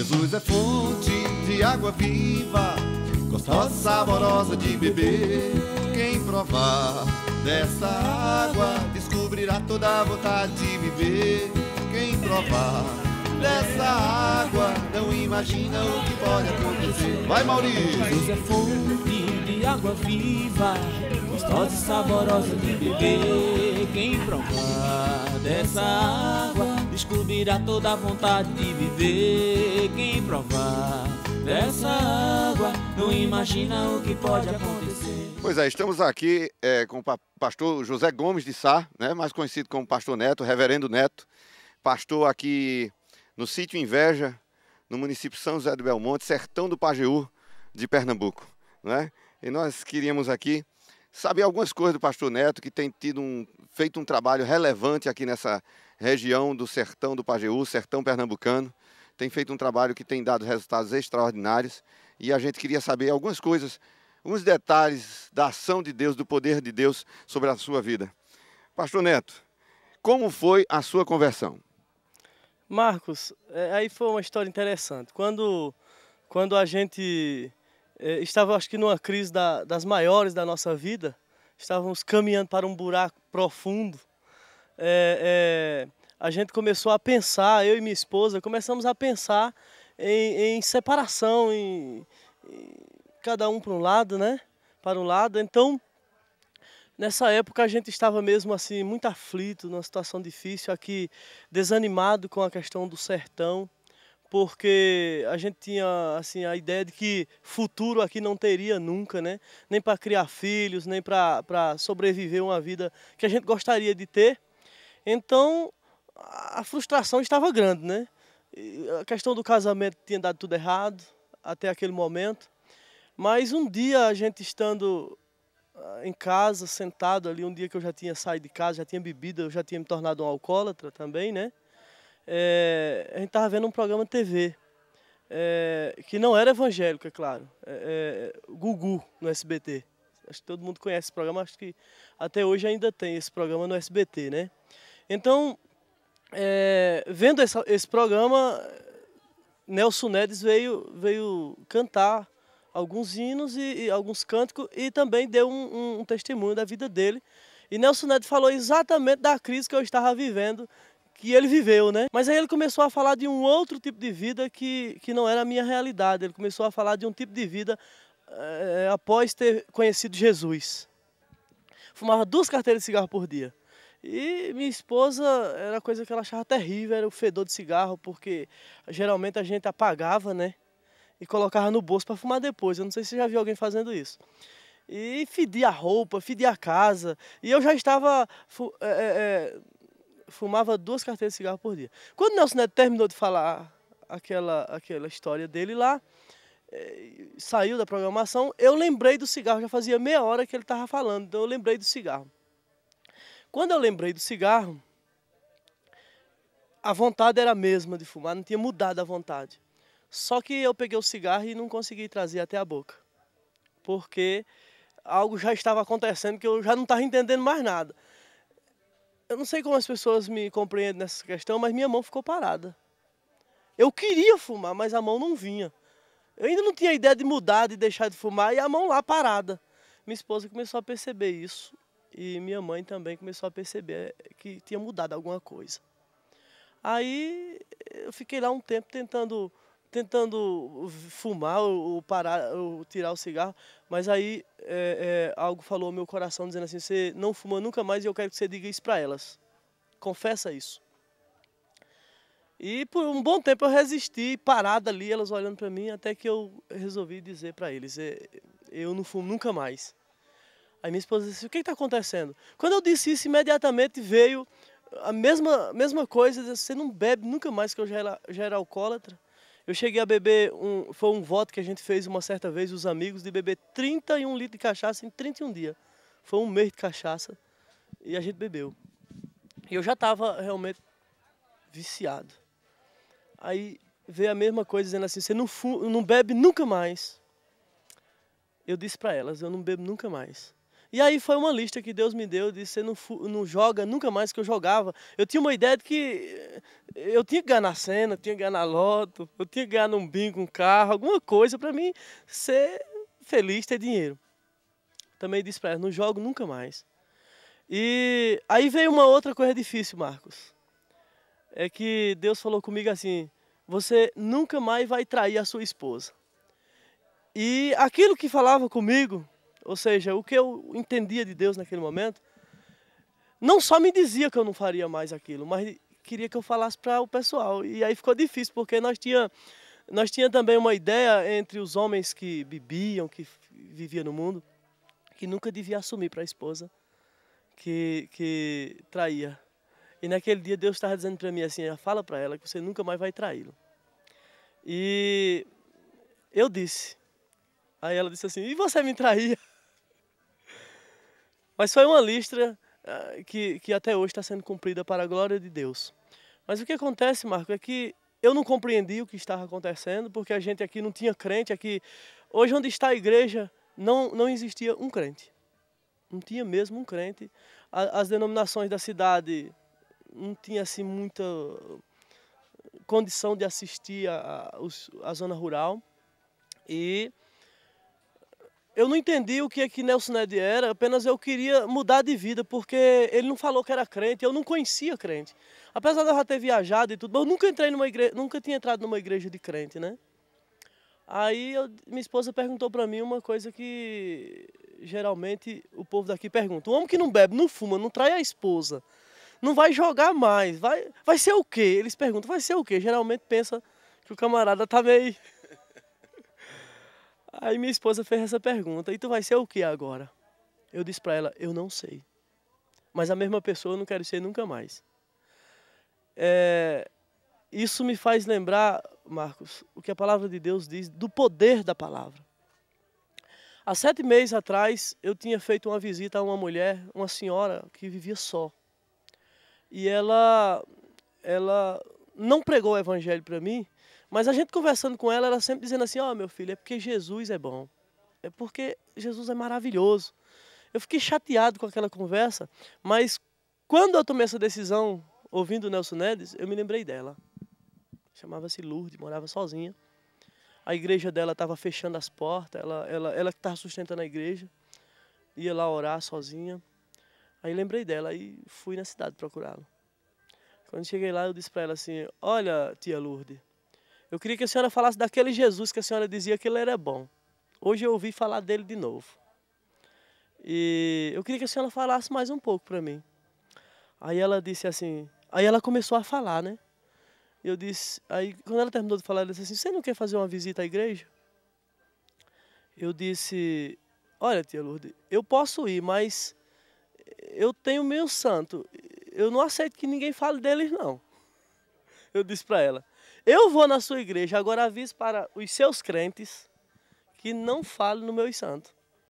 Jesus é fonte de água viva, gostosa, saborosa de beber. Quem provar dessa água descobrirá toda a vontade de viver. Quem provar dessa água não imagina o que pode acontecer. Vai, Maurício! Jesus é fonte de água viva, gostosa e saborosa de beber. Quem provar dessa água descobrirá toda a vontade de viver. Quem provar dessa água não imagina o que pode acontecer. Pois é, estamos aqui com o pastor José Gomes de Sá, né, mais conhecido como pastor Neto, reverendo Neto, pastor aqui no sítio Inveja, no município São José do Belmonte, sertão do Pajeú de Pernambuco, né? E nós queríamos aqui saber algumas coisas do pastor Neto, que tem feito um trabalho relevante aqui nessa região do sertão do Pajeú, sertão pernambucano. Tem feito um trabalho que tem dado resultados extraordinários e a gente queria saber algumas coisas, alguns detalhes da ação de Deus, do poder de Deus sobre a sua vida. Pastor Neto, como foi a sua conversão? Marcos, aí foi uma história interessante. Quando a gente estava, acho que numa crise das maiores da nossa vida, estávamos caminhando para um buraco profundo, a gente começou a pensar, eu e minha esposa, começamos a pensar em separação, em cada um para um lado, né? Para um lado. Então, nessa época a gente estava mesmo assim muito aflito, numa situação difícil aqui, desanimado com a questão do sertão, porque a gente tinha assim a ideia de que futuro aqui não teria nunca, né? Nem para criar filhos, nem para sobreviver uma vida que a gente gostaria de ter. Então, a frustração estava grande, né? E a questão do casamento tinha dado tudo errado até aquele momento. Mas um dia a gente estando em casa, sentado ali, um dia que eu já tinha saído de casa, já tinha bebido, eu já tinha me tornado um alcoólatra também, né? A gente estava vendo um programa de TV, que não era evangélico, é claro, Gugu, no SBT. Acho que todo mundo conhece esse programa, acho que até hoje ainda tem esse programa no SBT, né? Então, vendo esse programa, Nelson Nedes veio cantar alguns hinos e alguns cânticos e também deu um testemunho da vida dele. E Nelson Nedes falou exatamente da crise que eu estava vivendo, que ele viveu, né? Mas aí ele começou a falar de um outro tipo de vida que não era a minha realidade. Ele começou a falar de um tipo de vida após ter conhecido Jesus. Fumava 2 carteiras de cigarro por dia. E minha esposa, era coisa que ela achava terrível, era o fedor de cigarro, porque geralmente a gente apagava, né? E colocava no bolso para fumar depois. Eu não sei se você já viu alguém fazendo isso. E fedia a roupa, fedia a casa. E eu já estava... fumava 2 carteiras de cigarro por dia. Quando o Nelson Neto terminou de falar aquela história dele lá, saiu da programação, eu lembrei do cigarro. Já fazia meia hora que ele estava falando, então eu lembrei do cigarro. Quando eu lembrei do cigarro, a vontade era a mesma de fumar, não tinha mudado a vontade. Só que eu peguei o cigarro e não consegui trazer até a boca. Porque algo já estava acontecendo que eu já não estava entendendo mais nada. Eu não sei como as pessoas me compreendem nessa questão, mas minha mão ficou parada. Eu queria fumar, mas a mão não vinha. Eu ainda não tinha ideia de mudar, de deixar de fumar, e a mão lá parada. Minha esposa começou a perceber isso. E minha mãe também começou a perceber que tinha mudado alguma coisa. Aí eu fiquei lá um tempo tentando fumar ou parar, ou tirar o cigarro, mas aí algo falou ao meu coração dizendo assim: você não fuma nunca mais e eu quero que você diga isso para elas. Confessa isso. E por um bom tempo eu resisti, parada ali, elas olhando para mim, até que eu resolvi dizer para eles: eu não fumo nunca mais. Aí minha esposa disse: o que está acontecendo? Quando eu disse isso, imediatamente veio a mesma coisa: você não bebe nunca mais, que eu já era alcoólatra. Eu cheguei a beber, foi um voto que a gente fez uma certa vez, os amigos, de beber 31 litros de cachaça em 31 dias. Foi um mês de cachaça e a gente bebeu. E eu já estava realmente viciado. Aí veio a mesma coisa dizendo assim: você não bebe nunca mais. Eu disse para elas: eu não bebo nunca mais. E aí foi uma lista que Deus me deu, disse, você não joga nunca mais, que eu jogava. Eu tinha uma ideia de que eu tinha que ganhar na Sena, tinha que ganhar na loto, eu tinha que ganhar num bingo, um carro, alguma coisa para mim ser feliz, ter dinheiro. Também disse para ela, não jogo nunca mais. E aí veio uma outra coisa difícil, Marcos. É que Deus falou comigo assim, você nunca mais vai trair a sua esposa. E aquilo que falava comigo, ou seja, o que eu entendia de Deus naquele momento, não só me dizia que eu não faria mais aquilo, mas queria que eu falasse para o pessoal. E aí ficou difícil, porque nós tinha também uma ideia entre os homens que bebiam, que viviam no mundo, que nunca devia assumir para a esposa que traía. E naquele dia Deus estava dizendo para mim assim, fala para ela que você nunca mais vai traí-lo. E eu disse. Aí ela disse assim, e você me traía? Mas foi uma lista que até hoje está sendo cumprida para a glória de Deus. Mas o que acontece, Marco, é que eu não compreendi o que estava acontecendo, porque a gente aqui não tinha crente. Aqui, hoje onde está a igreja, não existia um crente. Não tinha mesmo um crente. As denominações da cidade não tinha assim muita condição de assistir a zona rural. E eu não entendi o que é que Nelson Ned era, apenas eu queria mudar de vida, porque ele não falou que era crente, eu não conhecia crente. Apesar de eu já ter viajado e tudo, mas eu nunca entrei numa igreja, nunca tinha entrado numa igreja de crente, né? Aí minha esposa perguntou para mim uma coisa que geralmente o povo daqui pergunta. Um homem que não bebe, não fuma, não trai a esposa, não vai jogar mais, vai ser o quê? Eles perguntam, vai ser o quê? Geralmente pensa que o camarada tá meio... Aí minha esposa fez essa pergunta, e tu vai ser o que agora? Eu disse para ela, eu não sei. Mas a mesma pessoa eu não quero ser nunca mais. Isso me faz lembrar, Marcos, o que a palavra de Deus diz, do poder da palavra. Há 7 meses atrás, eu tinha feito uma visita a uma mulher, uma senhora que vivia só. E ela não pregou o evangelho para mim, mas a gente conversando com ela, ela sempre dizendo assim, meu filho, é porque Jesus é bom. É porque Jesus é maravilhoso. Eu fiquei chateado com aquela conversa, mas quando eu tomei essa decisão, ouvindo o Nelson Nedes, eu me lembrei dela. Chamava-se Lourdes, morava sozinha. A igreja dela estava fechando as portas, ela que estava sustentando a igreja, ia lá orar sozinha. Aí lembrei dela e fui na cidade procurá-la. Quando cheguei lá, eu disse para ela assim, olha, tia Lourdes, eu queria que a senhora falasse daquele Jesus que a senhora dizia que ele era bom. Hoje eu ouvi falar dele de novo. E eu queria que a senhora falasse mais um pouco para mim. Aí ela disse assim, aí ela começou a falar, né? Eu disse, aí quando ela terminou de falar, ela disse assim, você não quer fazer uma visita à igreja? Eu disse, olha, tia Lourdes, eu posso ir, mas eu tenho meu santo. Eu não aceito que ninguém fale deles, não. Eu disse para ela, eu vou na sua igreja, agora avise para os seus crentes que não falem no meu santo.